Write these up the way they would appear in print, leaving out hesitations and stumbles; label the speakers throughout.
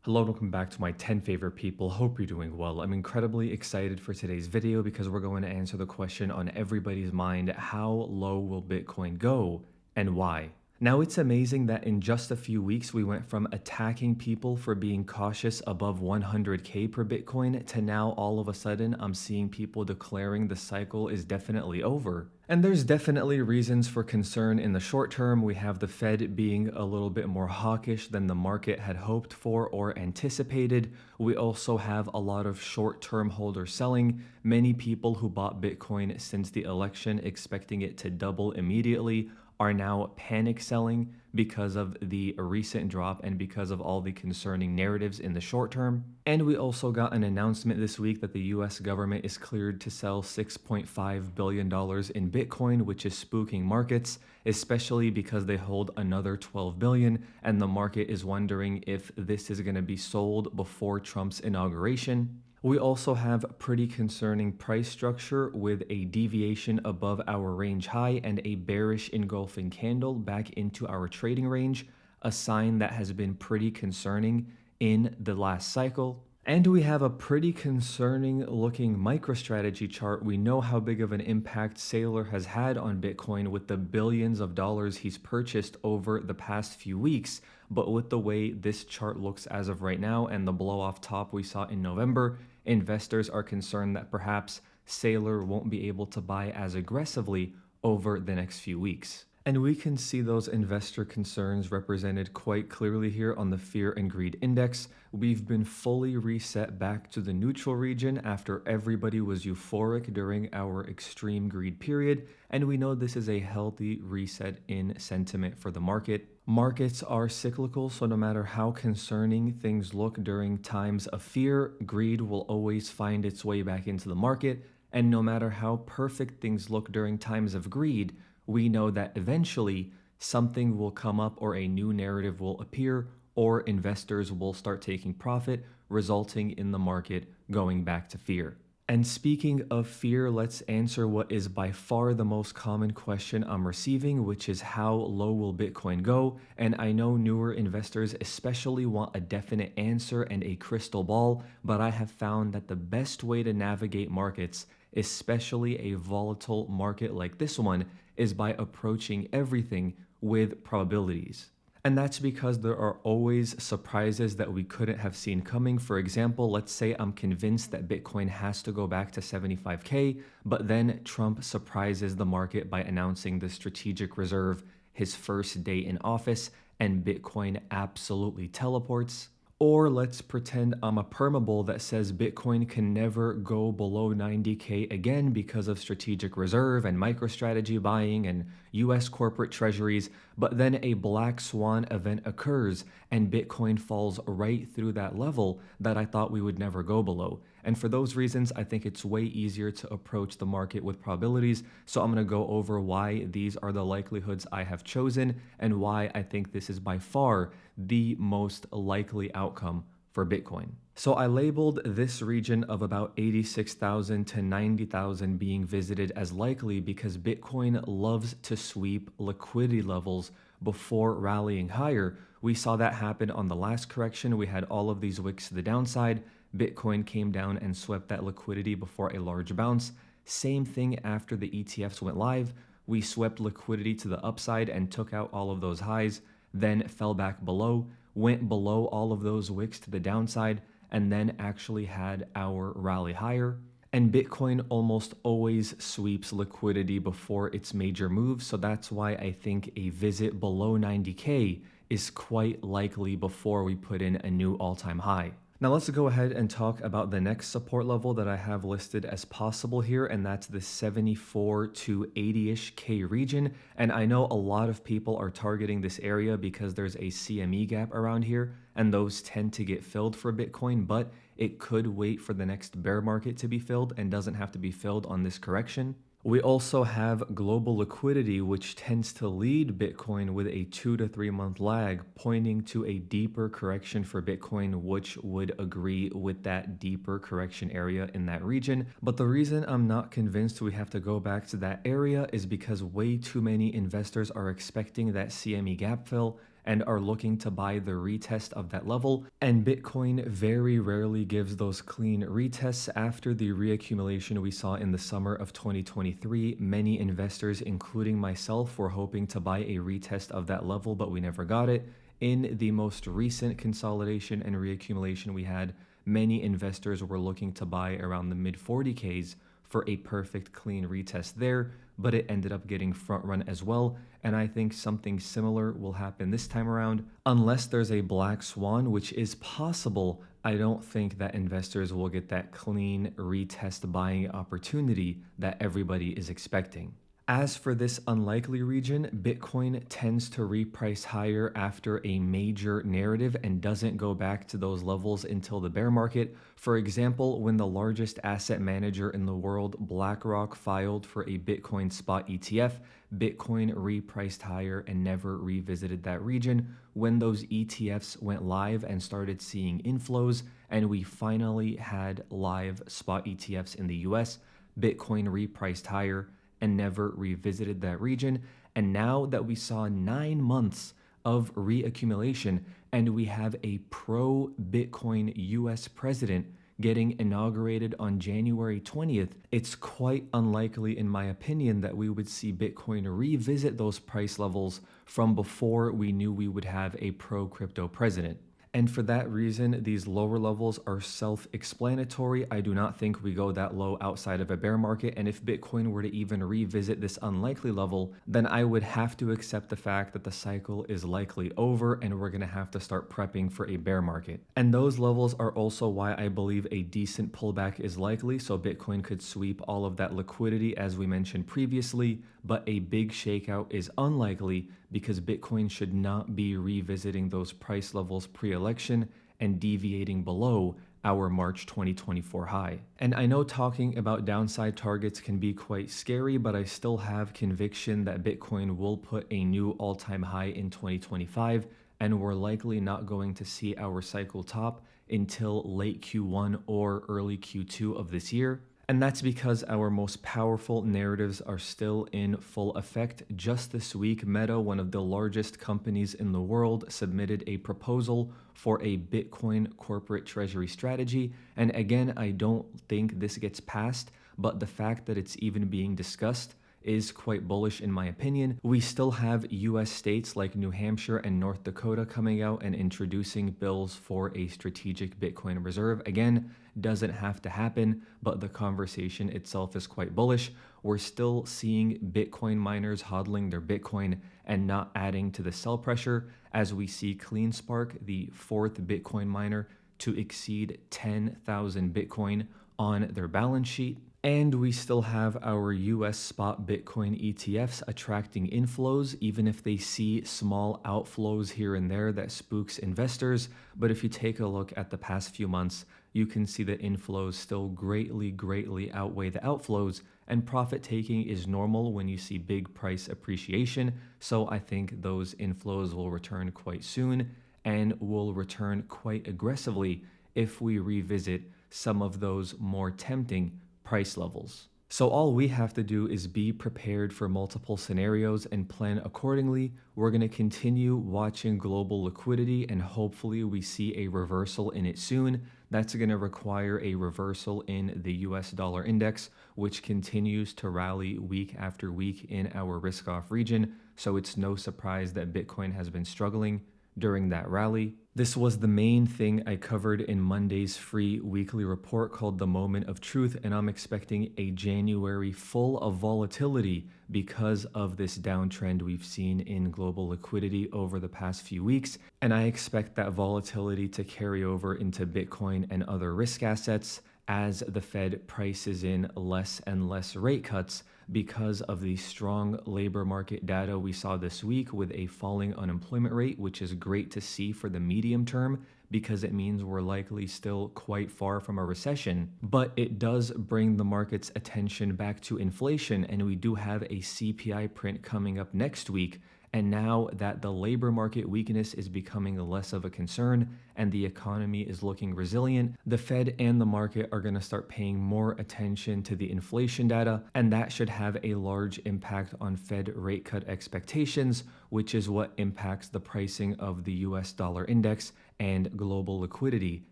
Speaker 1: Hello and welcome back to my 10 favorite people. Hope you're doing well. I'm incredibly excited for today's video because we're going to answer the question on everybody's mind: how low will Bitcoin go and why? Now, it's amazing that in just a few weeks, we went from attacking people for being cautious above 100K per Bitcoin to now all of a sudden I'm seeing people declaring the cycle is definitely over. And there's definitely reasons for concern in the short term. We have the Fed being a little bit more hawkish than the market had hoped for or anticipated. We also have a lot of short-term holders selling. Many people who bought Bitcoin since the election expecting it to double immediately are now panic selling because of the recent drop and because of all the concerning narratives in the short term. And we also got an announcement this week that the US government is cleared to sell $6.5 billion in Bitcoin, which is spooking markets, especially because they hold another 12 billion and the market is wondering if this is going to be sold before Trump's inauguration. We also have a pretty concerning price structure with a deviation above our range high and a bearish engulfing candle back into our trading range, a sign that has been pretty concerning in the last cycle. And we have a pretty concerning looking MicroStrategy chart. We know how big of an impact Saylor has had on Bitcoin with the billions of dollars he's purchased over the past few weeks. But with the way this chart looks as of right now and the blow off top we saw in November, investors are concerned that perhaps Saylor won't be able to buy as aggressively over the next few weeks. And we can see those investor concerns represented quite clearly here on the Fear and Greed Index. We've been fully reset back to the neutral region after everybody was euphoric during our extreme greed period, and we know this is a healthy reset in sentiment for the market. Markets are cyclical, so no matter how concerning things look during times of fear, greed will always find its way back into the market, and no matter how perfect things look during times of greed, we know that eventually something will come up or a new narrative will appear or investors will start taking profit, resulting in the market going back to fear. And speaking of fear, let's answer what is by far the most common question I'm receiving, which is how low will Bitcoin go? And I know newer investors especially want a definite answer and a crystal ball, but I have found that the best way to navigate markets, especially a volatile market like this one, is by approaching everything with probabilities. And that's because there are always surprises that we couldn't have seen coming. For example, let's say I'm convinced that Bitcoin has to go back to 75K, but then Trump surprises the market by announcing the strategic reserve his first day in office, and Bitcoin absolutely teleports. Or let's pretend I'm a permabull that says Bitcoin can never go below 90K again because of strategic reserve and MicroStrategy buying and US corporate treasuries, but then a black swan event occurs and Bitcoin falls right through that level that I thought we would never go below. And for those reasons, I think it's way easier to approach the market with probabilities. So I'm going to go over why these are the likelihoods I have chosen and why I think this is by far the most likely outcome for Bitcoin. So I labeled this region of about 86,000 to 90,000 being visited as likely because Bitcoin loves to sweep liquidity levels before rallying higher. We saw that happen on the last correction. We had all of these wicks to the downside. Bitcoin came down and swept that liquidity before a large bounce. Same thing after the ETFs went live. We swept liquidity to the upside and took out all of those highs, then fell back below, went below all of those wicks to the downside, and then actually had our rally higher. And Bitcoin almost always sweeps liquidity before its major moves, so that's why I think a visit below 90K is quite likely before we put in a new all-time high. Now let's go ahead and talk about the next support level that I have listed as possible here, and that's the 74 to 80-ish K region. And I know a lot of people are targeting this area because there's a CME gap around here, and those tend to get filled for Bitcoin, but it could wait for the next bear market to be filled and doesn't have to be filled on this correction. We also have global liquidity, which tends to lead Bitcoin with a 2 to 3 month lag, pointing to a deeper correction for Bitcoin, which would agree with that deeper correction area in that region. But the reason I'm not convinced we have to go back to that area is because way too many investors are expecting that CME gap fill and are looking to buy the retest of that level. And Bitcoin very rarely gives those clean retests. After the reaccumulation we saw in the summer of 2023, many investors, including myself, were hoping to buy a retest of that level, but we never got it. In the most recent consolidation and reaccumulation we had, many investors were looking to buy around the mid 40Ks for a perfect clean retest there, but it ended up getting front run as well. And I think something similar will happen this time around. Unless there's a black swan, which is possible, I don't think that investors will get that clean retest buying opportunity that everybody is expecting. As for this unlikely region, Bitcoin tends to reprice higher after a major narrative and doesn't go back to those levels until the bear market. For example, when the largest asset manager in the world, BlackRock, filed for a Bitcoin spot ETF, Bitcoin repriced higher and never revisited that region. When those ETFs went live and started seeing inflows, and we finally had live spot ETFs in the US, Bitcoin repriced higher and never revisited that region. And now that we saw 9 months of reaccumulation and we have a pro-Bitcoin US president getting inaugurated on January 20th, it's quite unlikely, in my opinion, that we would see Bitcoin revisit those price levels from before we knew we would have a pro-crypto president. And for that reason, these lower levels are self-explanatory. I do not think we go that low outside of a bear market. And if Bitcoin were to even revisit this unlikely level, then I would have to accept the fact that the cycle is likely over and we're going to have to start prepping for a bear market. And those levels are also why I believe a decent pullback is likely. So Bitcoin could sweep all of that liquidity, as we mentioned previously, but a big shakeout is unlikely because Bitcoin should not be revisiting those price levels pre-election and deviating below our March 2024 high. And I know talking about downside targets can be quite scary, but I still have conviction that Bitcoin will put a new all-time high in 2025, and we're likely not going to see our cycle top until late Q1 or early Q2 of this year. And that's because our most powerful narratives are still in full effect. Just this week, Meta, one of the largest companies in the world, submitted a proposal for a Bitcoin corporate treasury strategy. And again, I don't think this gets passed, but the fact that it's even being discussed is quite bullish in my opinion. We still have US states like New Hampshire and North Dakota coming out and introducing bills for a strategic Bitcoin reserve. Again, doesn't have to happen, but the conversation itself is quite bullish. We're still seeing Bitcoin miners hodling their Bitcoin and not adding to the sell pressure, as we see CleanSpark, the fourth Bitcoin miner, to exceed 10,000 Bitcoin on their balance sheet. And we still have our US spot Bitcoin ETFs attracting inflows, even if they see small outflows here and there that spooks investors. But if you take a look at the past few months, you can see that inflows still greatly outweigh the outflows, and profit taking is normal when you see big price appreciation. So I think those inflows will return quite soon and will return quite aggressively if we revisit some of those more tempting price levels. So all we have to do is be prepared for multiple scenarios and plan accordingly. We're going to continue watching global liquidity and hopefully we see a reversal in it soon. That's going to require a reversal in the US dollar index, which continues to rally week after week in our risk off region. So it's no surprise that Bitcoin has been struggling during that rally. This was the main thing I covered in Monday's free weekly report called The Moment of Truth, and I'm expecting a January full of volatility because of this downtrend we've seen in global liquidity over the past few weeks. And I expect that volatility to carry over into Bitcoin and other risk assets as the Fed prices in less and less rate cuts because of the strong labor market data we saw this week with a falling unemployment rate, which is great to see for the medium term because it means we're likely still quite far from a recession. But it does bring the market's attention back to inflation, and we do have a CPI print coming up next week. And now that the labor market weakness is becoming less of a concern and the economy is looking resilient, the Fed and the market are going to start paying more attention to the inflation data, and that should have a large impact on Fed rate cut expectations, which is what impacts the pricing of the US dollar index and global liquidity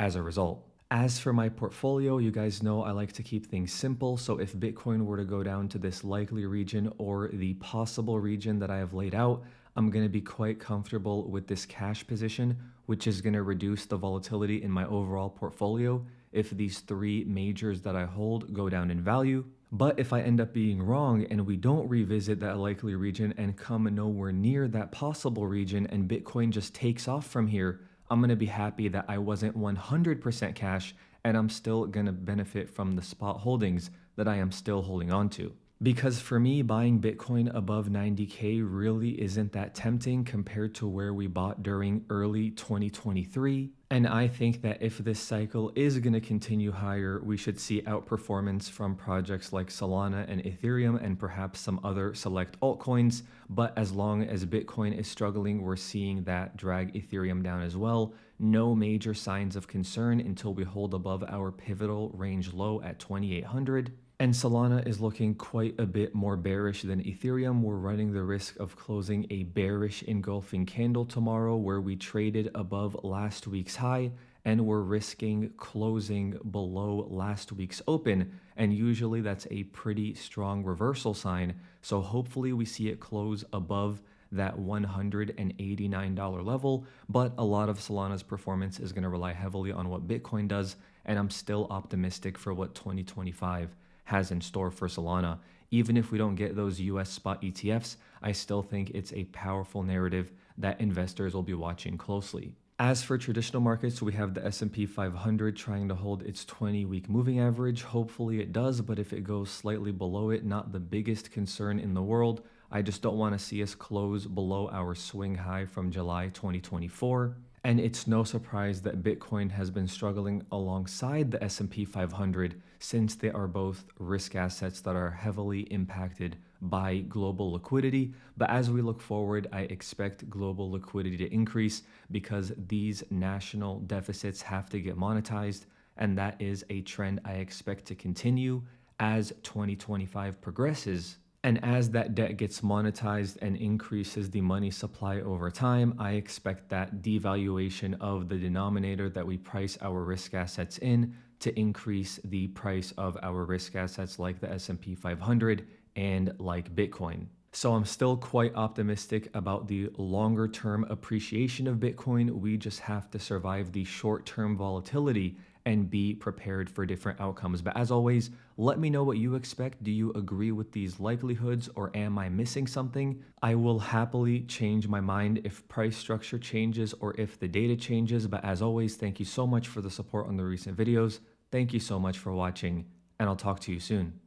Speaker 1: as a result. As for my portfolio, you guys know I like to keep things simple. So if Bitcoin were to go down to this likely region or the possible region that I have laid out, I'm going to be quite comfortable with this cash position, which is going to reduce the volatility in my overall portfolio if these three majors that I hold go down in value. But if I end up being wrong and we don't revisit that likely region and come nowhere near that possible region and Bitcoin just takes off from here, I'm going to be happy that I wasn't 100% cash and I'm still going to benefit from the spot holdings that I am still holding on to. Because for me, buying Bitcoin above 90K really isn't that tempting compared to where we bought during early 2023. And I think that if this cycle is going to continue higher, we should see outperformance from projects like Solana and Ethereum and perhaps some other select altcoins. But as long as Bitcoin is struggling, we're seeing that drag Ethereum down as well. No major signs of concern until we hold above our pivotal range low at 2,800. And Solana is looking quite a bit more bearish than Ethereum. We're running the risk of closing a bearish engulfing candle tomorrow where we traded above last week's high, and we're risking closing below last week's open. And usually that's a pretty strong reversal sign. So hopefully we see it close above that $189 level. But a lot of Solana's performance is going to rely heavily on what Bitcoin does. And I'm still optimistic for what 2025 has in store for Solana. Even if we don't get those US spot ETFs, I still think it's a powerful narrative that investors will be watching closely. As for traditional markets, we have the S&P 500 trying to hold its 20-week moving average. Hopefully it does, but if it goes slightly below it, not the biggest concern in the world. I just don't want to see us close below our swing high from July 2024. And it's no surprise that Bitcoin has been struggling alongside the S&P 500 since they are both risk assets that are heavily impacted by global liquidity. But as we look forward, I expect global liquidity to increase because these national deficits have to get monetized. And that is a trend I expect to continue as 2025 progresses. And as that debt gets monetized and increases the money supply over time, I expect that devaluation of the denominator that we price our risk assets in to increase the price of our risk assets like the S&P 500 and like Bitcoin. So I'm still quite optimistic about the longer term appreciation of Bitcoin. We just have to survive the short term volatility and be prepared for different outcomes. But as always, let me know what you expect. Do you agree with these likelihoods or am I missing something? I will happily change my mind if price structure changes or if the data changes. But as always, thank you so much for the support on the recent videos. Thank you so much for watching, and I'll talk to you soon.